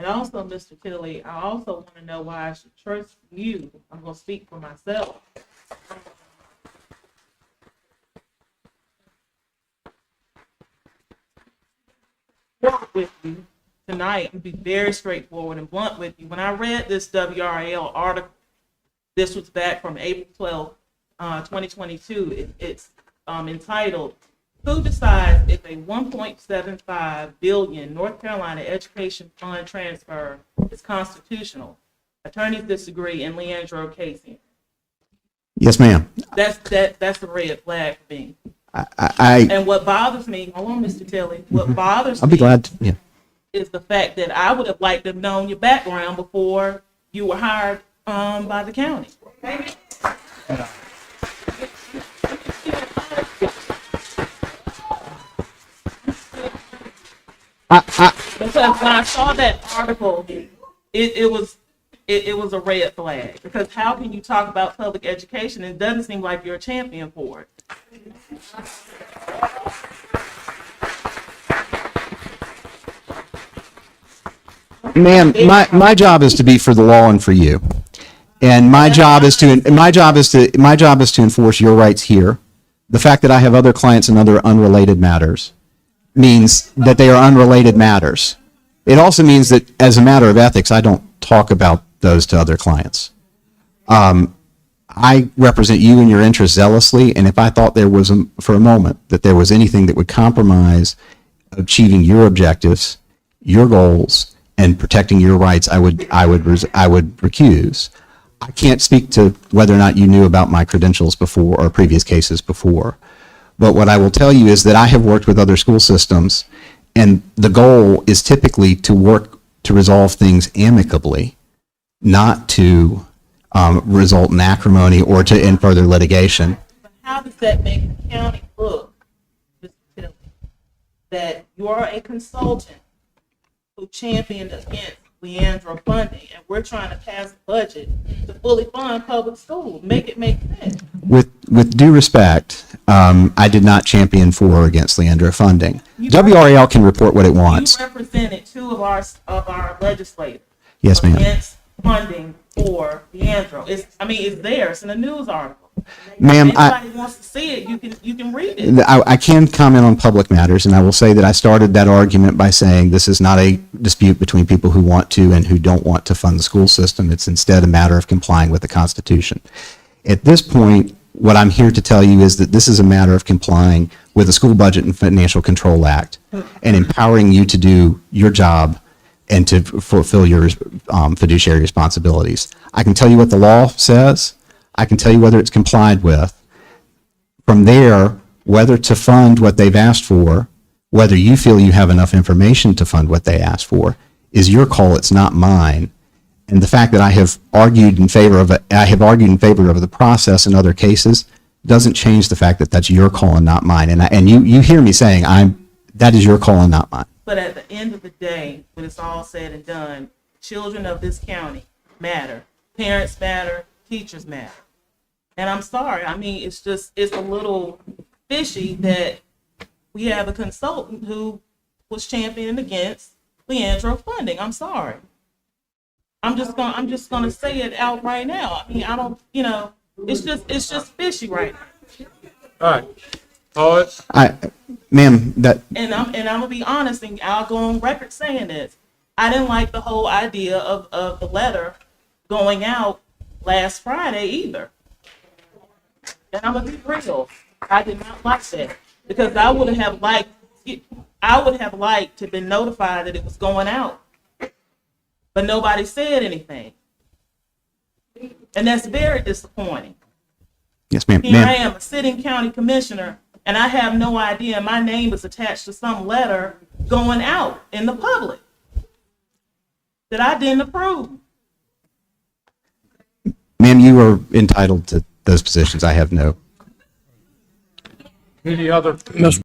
And also, Mr. Tilley, I also want to know why I should trust you. I'm going to speak for myself. With you tonight and be very straightforward and blunt with you. When I read this WRAL article, this was back from April 12th, 2022. It's entitled, "Who decides if a 1.75 billion North Carolina Education Fund transfer is constitutional? Attorneys disagree," and Leandro Casey. Yes, ma'am. That's a red flag for me. I And what bothers me, hold on, Mr. Tilley, what bothers I'll me be glad to, yeah. is the fact that I would have liked to have known your background before you were hired by the county. Because when I saw that article, it was a red flag. Because how can you talk about public education and it doesn't seem like you're a champion for it? Ma'am, my job is to be for the law and for you. And my job is to enforce your rights here. The fact that I have other clients in other unrelated matters means that they are unrelated matters. It also means that as a matter of ethics, I don't talk about those to other clients. I represent you and your interests zealously, and if I thought there was, for a moment, that there was anything that would compromise achieving your objectives, your goals, and protecting your rights, I would recuse. I can't speak to whether or not you knew about my credentials before or previous cases before. But what I will tell you is that I have worked with other school systems, and the goal is typically to work to resolve things amicably, not to result in acrimony or to in further litigation. But how does that make the county look, Mr. Tilley, that you are a consultant who championed against Leandro funding, and we're trying to pass a budget to fully fund public schools? Make it make sense. With due respect, I did not champion for or against Leandro funding. WRAL can report what it wants. You represented two of our legislators. Yes, ma'am. Against funding for Leandro. It's there. It's in a news article. Ma'am, if anybody wants to see it, you can read it. I can comment on public matters, and I will say that I started that argument by saying this is not a dispute between people who want to and who don't want to fund the school system. It's instead a matter of complying with the Constitution. At this point, what I'm here to tell you is that this is a matter of complying with the School Budget and Financial Control Act and empowering you to do your job and to fulfill your fiduciary responsibilities. I can tell you what the law says. I can tell you whether it's complied with. From there, whether to fund what they've asked for, whether you feel you have enough information to fund what they asked for, is your call. It's not mine. And the fact that I have argued in favor of the process in other cases doesn't change the fact that that's your call and not mine. And you hear me saying that is your call and not mine. But at the end of the day, when it's all said and done, children of this county matter. Parents matter. Teachers matter. And I'm sorry. It's a little fishy that we have a consultant who was championing against Leandro funding. I'm sorry. I'm just gonna say it out right now. I don't, it's just fishy right now. All right. Ma'am, that. And I'm gonna be honest, and I'll go on record saying this. I didn't like the whole idea of the letter going out last Friday either. And I'm gonna be real. I did not like that because I would have liked to have been notified that it was going out, but nobody said anything, and that's very disappointing. Yes, ma'am. Here I am, a sitting county commissioner, and I have no idea my name is attached to some letter going out in the public that I didn't approve. Ma'am, you are entitled to those positions. I have no. Any other?